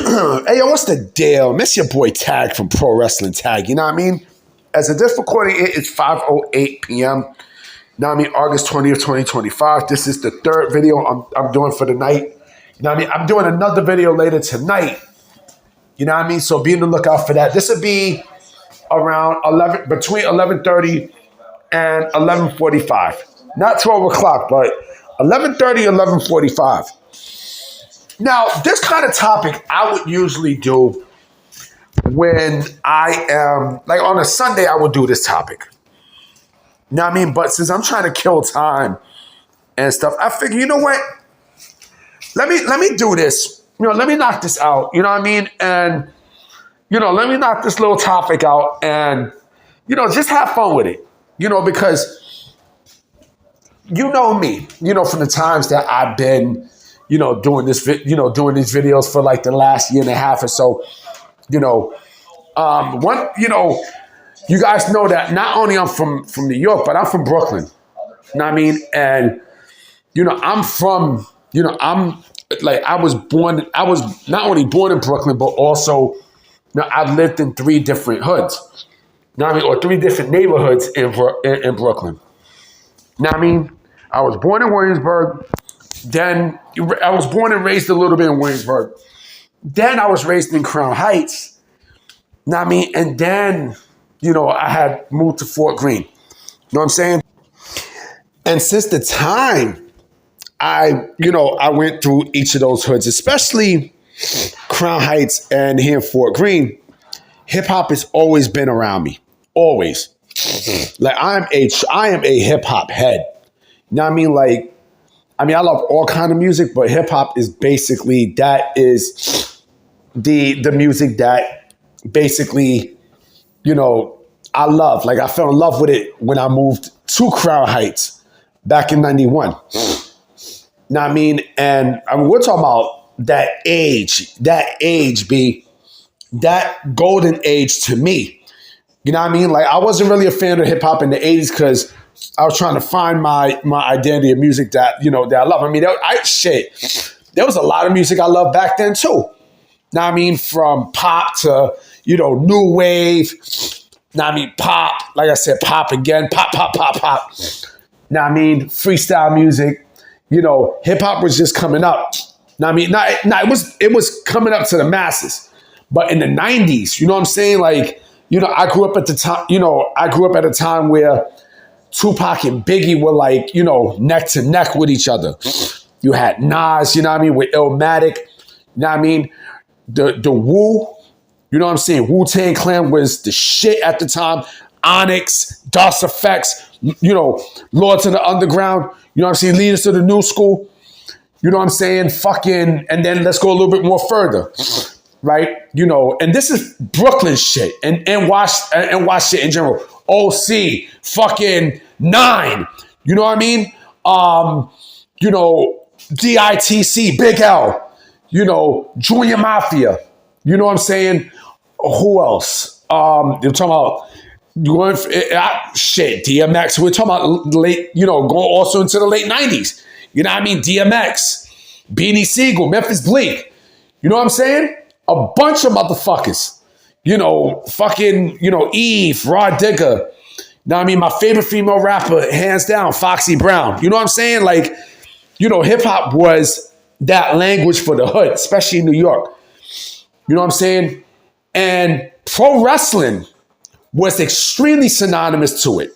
Hey, yo, what's the deal? Miss your boy Tag from Pro Wrestling Tag. You know what I mean? As of this recording, it is 5:08 p.m. You know what I mean? August 20th, 2025. This is the third video I'm doing for the night. You know what I mean? I'm doing another video later tonight. You know what I mean? So be on the lookout for that. This will be around between 11:30 and 11:45. Not 12 o'clock, but 11:30, 11:45. Now, this kind of topic I would usually do when I am, like on a Sunday, I would do this topic. You know what I mean? But since I'm trying to kill time and stuff, I figure, you know what? Let me do this. You know, let me knock this out. You know what I mean? And, you know, let me knock this little topic out and, you know, just have fun with it. You know, because you know me, you know, from the times that I've been, you know, doing these videos for like the last year and a half or so, you know, you guys know that not only I'm from New York, but I'm from Brooklyn. You know what I mean? And, you know, I'm like, I was not only born in Brooklyn, but also, you know, I've lived in 3 different hoods. You know what I mean? Or 3 different neighborhoods in Brooklyn. You know what I mean? I was born in Williamsburg. Then I was born and raised a little bit in Williamsburg. Then I was raised in Crown Heights. You know what I mean? And then, you know, I had moved to Fort Greene. You know what I'm saying? And since the time I went through each of those hoods, especially Crown Heights and here in Fort Greene, hip hop has always been around me. Always. Like I am a hip hop head. You know what I mean? Like, I love all kind of music, but hip hop is basically, that is the music that basically, you know, I love. Like I fell in love with it when I moved to Crown Heights back in 91. You know what I mean? And we're talking about that age, B, that golden age to me. You know what I mean? Like I wasn't really a fan of hip hop in the 80s because I was trying to find my identity of music that, you know, that I love. I mean, there was a lot of music I loved back then too. Know what I mean? From pop to, you know, new wave. Know what I mean? Pop, like I said, pop again, pop. Know what I mean? Freestyle music. You know, hip hop was just coming up. Know what I mean? It was coming up to the masses. But in the 90s, you know what I'm saying? Like, you know, I grew up at a time where Tupac and Biggie were like, you know, neck to neck with each other. You had Nas, you know what I mean, with Illmatic, you know what I mean? The Wu, you know what I'm saying? Wu-Tang Clan was the shit at the time. Onyx, DOS Effects, you know, Lords of the Underground, you know what I'm saying? Leaders of the New School, you know what I'm saying? And then let's go a little bit more further, right? You know, and this is Brooklyn shit and watch shit in general. OC, fucking 9, you know what I mean? You know, DITC, Big L, you know, Junior Mafia, you know what I'm saying? Who else? You're talking about shit, DMX. We're talking about late, you know, going also into the late 90s. You know what I mean? DMX, Beanie Siegel, Memphis Bleak. You know what I'm saying? A bunch of motherfuckers. You know, fucking, you know, Eve, Rod Digger. Now, I mean, my favorite female rapper, hands down, Foxy Brown. You know what I'm saying? Like, you know, hip hop was that language for the hood, especially in New York. You know what I'm saying? And pro wrestling was extremely synonymous to it.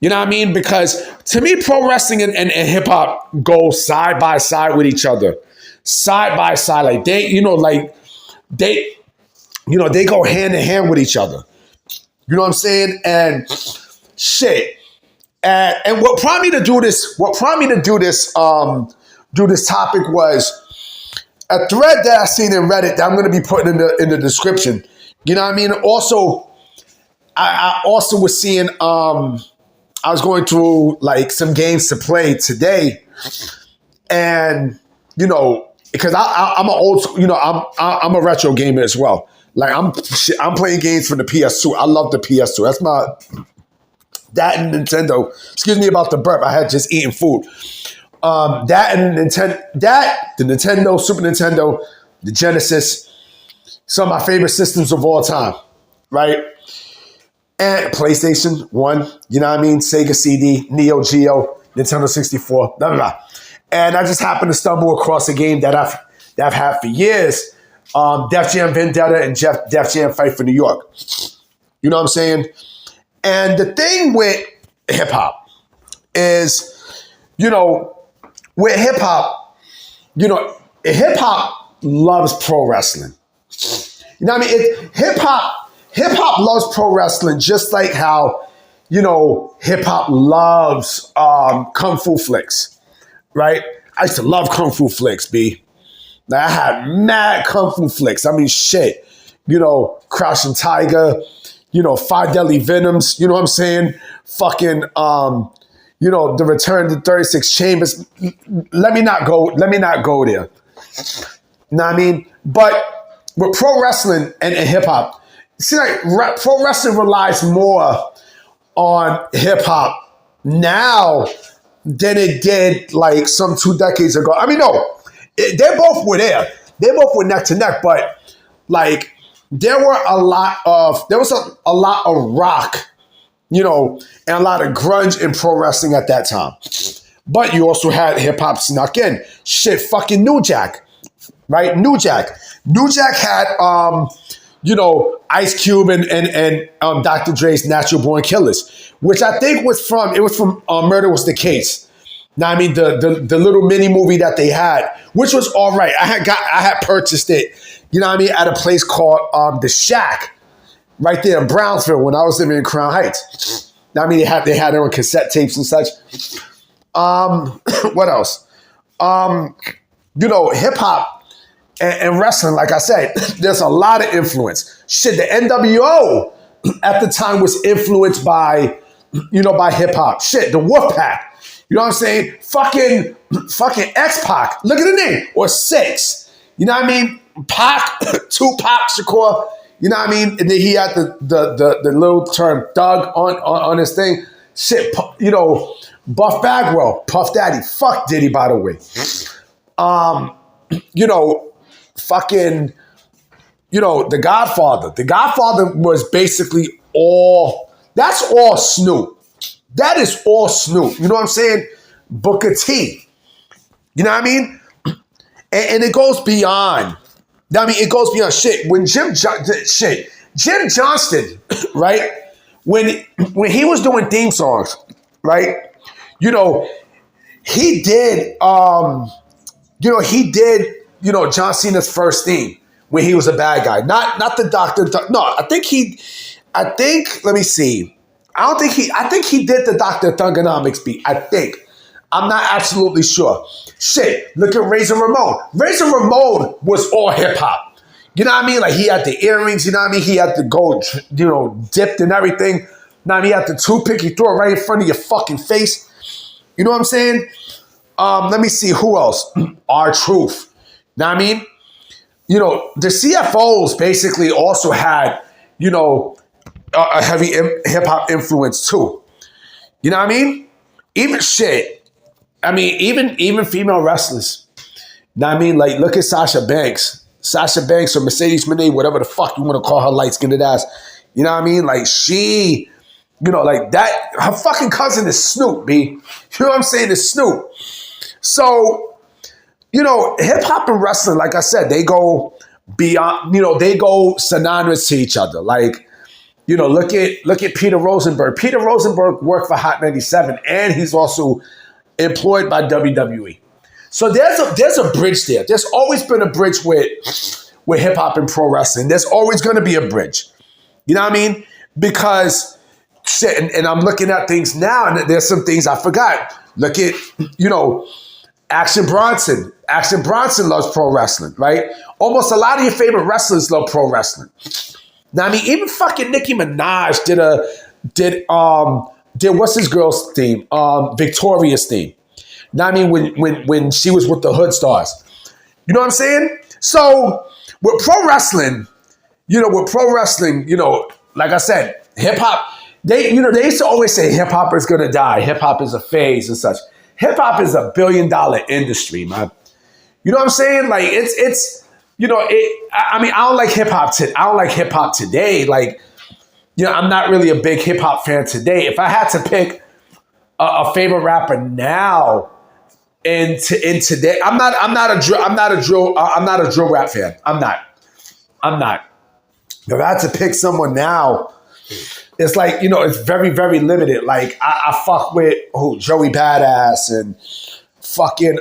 You know what I mean? Because to me, pro wrestling and hip hop go side by side with each other. Side by side. Like they go hand in hand with each other. You know what I'm saying? And shit. And what prompted me to do this topic was a thread that I seen in Reddit that I'm going to be putting in the description. You know what I mean? Also, I also was seeing, I was going through like some games to play today, and you know, because I'm an old, you know, I'm a retro gamer as well. Like I'm playing games for the PS2. I love the PS2. That's that and Nintendo. Excuse me about the burp. I had just eaten food. That and the Nintendo, Super Nintendo, the Genesis, some of my favorite systems of all time, right? And PlayStation 1, you know what I mean? Sega CD, Neo Geo, Nintendo 64, blah, blah, blah. And I just happened to stumble across a game that I've had for years, Def Jam Vendetta and Def Jam Fight for New York. You know what I'm saying? And the thing with hip-hop is, with hip-hop, hip-hop loves pro wrestling. You know what I mean? Hip-hop loves pro wrestling just like how, hip-hop loves kung fu flicks, right? I used to love kung fu flicks, B. Like, I had mad kung fu flicks. I mean, shit. Crouching Tiger, Five Deadly Venoms, you know what I'm saying? Fucking, The Return to 36 Chambers. Let me not go there. You know what I mean? But with pro wrestling and hip-hop, see, like, pro wrestling relies more on hip-hop now than it did, like, some 2 decades ago. I mean, no, they both were there. They both were neck to neck, but, like, there was a lot of rock, and a lot of grunge in pro wrestling at that time. But you also had hip-hop snuck in. Shit, fucking New Jack, right? New Jack had, Ice Cube and Dr. Dre's Natural Born Killers, which I think was from Murder Was the Case. Now, I mean, the little mini movie that they had, which was all right. I had purchased it, at a place called The Shack, right there in Brownsville when I was living in Crown Heights. Now, I mean, they had their own cassette tapes and such. What else? Hip hop and wrestling, like I said, there's a lot of influence. Shit, the NWO at the time was influenced by hip hop. Shit, the Wolfpack. You know what I'm saying? Fucking X-Pac. Look at the name. Or 6. You know what I mean? Pac, Tupac Shakur. You know what I mean? And then he had the little term thug on his thing. Shit, Buff Bagwell, Puff Daddy. Fuck Diddy, by the way. The Godfather. The Godfather was basically that's all Snoop. That is all Snoop. You know what I'm saying? Booker T. You know what I mean? And it goes beyond. I mean, it goes beyond shit. When Jim Johnston, right? When he was doing theme songs, right? He did. John Cena's first theme when he was a bad guy. Not the Doctor. No, I think. Let me see. I think he did the Dr. Thugonomics beat. I think. I'm not absolutely sure. Shit, look at Razor Ramon. Razor Ramon was all hip hop. You know what I mean? Like, he had the earrings, you know what I mean? He had the gold, dipped and everything. You know what I mean? He had the toothpick, you throw it right in front of your fucking face. You know what I'm saying? Let me see, who else? R-Truth. You know what I mean? The CFOs basically also had, a heavy hip-hop influence too. You know what I mean? Even female wrestlers. You know what I mean? Like, look at Sasha Banks. Sasha Banks or Mercedes Moné, whatever the fuck you want to call her light-skinned ass. You know what I mean? Like, she, like that, her fucking cousin is Snoop, B. You know what I'm saying? It's Snoop. So, hip-hop and wrestling, like I said, they go beyond, they go synonymous to each other. Like, look at Peter Rosenberg. Peter Rosenberg worked for Hot 97, and he's also employed by WWE. So there's a bridge there. There's always been a bridge with hip hop and pro wrestling. There's always going to be a bridge. You know what I mean? Because shit, and I'm looking at things now, and there's some things I forgot. Look at Action Bronson. Action Bronson loves pro wrestling, right? Almost a lot of your favorite wrestlers love pro wrestling. Now, I mean, even fucking Nicki Minaj did what's his girl's theme? Victoria's theme. Now, I mean, when she was with the Hood Stars. You know what I'm saying? So with pro wrestling, like I said, hip hop, they used to always say hip hop is gonna die. Hip hop is a phase and such. Hip hop is $1 billion industry, man. You know what I'm saying? Like, it's I mean, I don't like hip hop. I don't like hip hop today. Like, I'm not really a big hip hop fan today. If I had to pick a favorite rapper now in today, I'm not a drill rap fan. I'm not. If I had to pick someone now, it's like, it's very, very limited. Like, I fuck with Joey Badass and fucking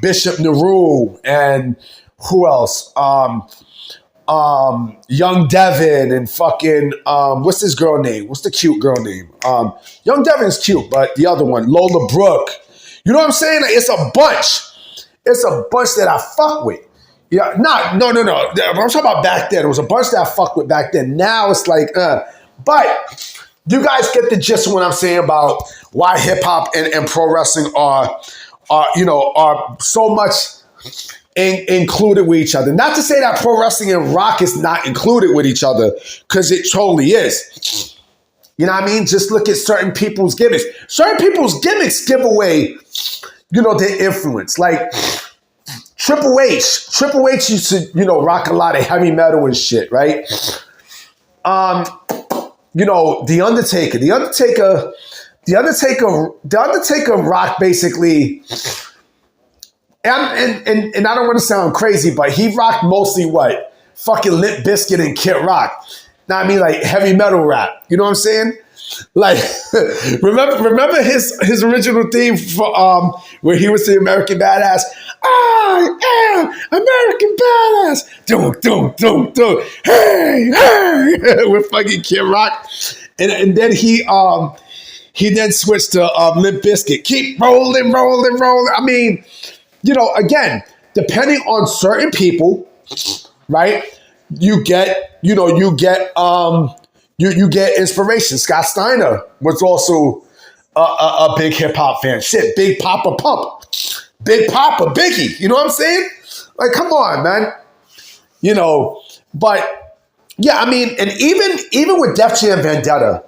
Bishop Nehru and who else? Young Devin and fucking what's this girl name? What's the cute girl name? Young Devin's cute, but the other one, Lola Brooke. You know what I'm saying? Like, it's a bunch. It's a bunch that I fuck with. Yeah, no. I'm talking about back then. It was a bunch that I fucked with back then. Now it's like, but you guys get the gist of what I'm saying about why hip hop and pro wrestling are so much included with each other. Not to say that pro wrestling and rock is not included with each other, because it totally is. You know what I mean? Just look at certain people's gimmicks. Certain people's gimmicks give away, their influence. Like Triple H. Triple H used to, rock a lot of heavy metal and shit, right? The Undertaker. The Undertaker rocked basically, and I don't want to sound crazy, but he rocked mostly what? Fucking Limp Bizkit and Kid Rock. Now, I mean, like heavy metal rap. You know what I'm saying? Like, remember his original theme for where he was the American Badass. I am American Badass. Doom. Hey. With fucking Kid Rock, and then he then switched to Limp Bizkit. Keep rolling. I mean, again, depending on certain people, right? You get inspiration. Scott Steiner was also a big hip hop fan. Shit, Big Papa Pump, Big Papa, Biggie. You know what I'm saying? Like, come on, man. But yeah, I mean, and even with Def Jam Vendetta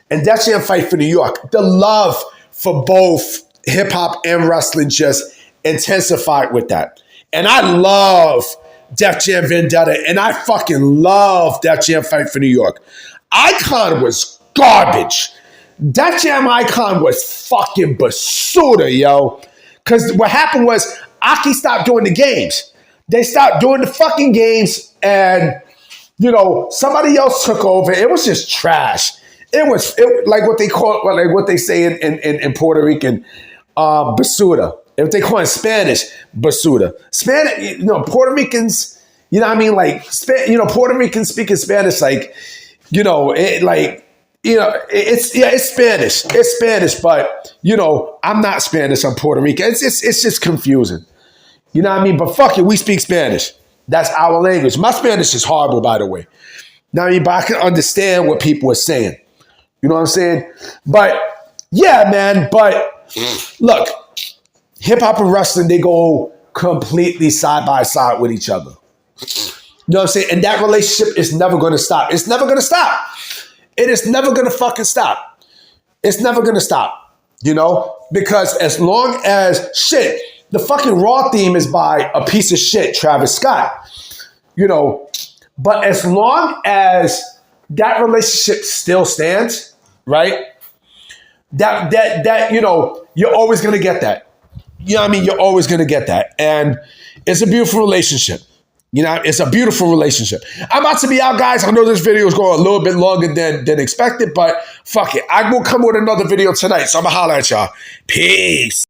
and Def Jam Fight for New York, the love for both hip hop and wrestling just intensified with that. And I love Def Jam Vendetta, and I fucking love Def Jam Fight for New York. Icon was garbage. Def Jam Icon was fucking basuda, yo. Because what happened was Aki stopped doing the games. They stopped doing the fucking games, and somebody else took over. It was just trash. It was like what they call, like what they say in Puerto Rican, basuda. If they call it Spanish, basuda. Spanish, Puerto Ricans, you know what I mean? Like, Puerto Ricans speaking Spanish, like, it's Spanish. It's Spanish, but, I'm not Spanish. I'm Puerto Rican. It's just confusing. You know what I mean? But fuck it, we speak Spanish. That's our language. My Spanish is horrible, by the way. Now, but I can understand what people are saying. You know what I'm saying? But, yeah, man. But, look, hip-hop and wrestling, they go completely side by side with each other. You know what I'm saying? And that relationship is never going to stop. It's never going to stop. It is never going to fucking stop. It's never going to stop, Because as long as shit, the fucking Raw theme is by a piece of shit, Travis Scott, But as long as that relationship still stands, right? That you're always going to get that. You know what I mean? You're always going to get that. And it's a beautiful relationship. It's a beautiful relationship. I'm about to be out, guys. I know this video is going a little bit longer than expected, but fuck it. I will come with another video tonight, so I'm going to holler at y'all. Peace.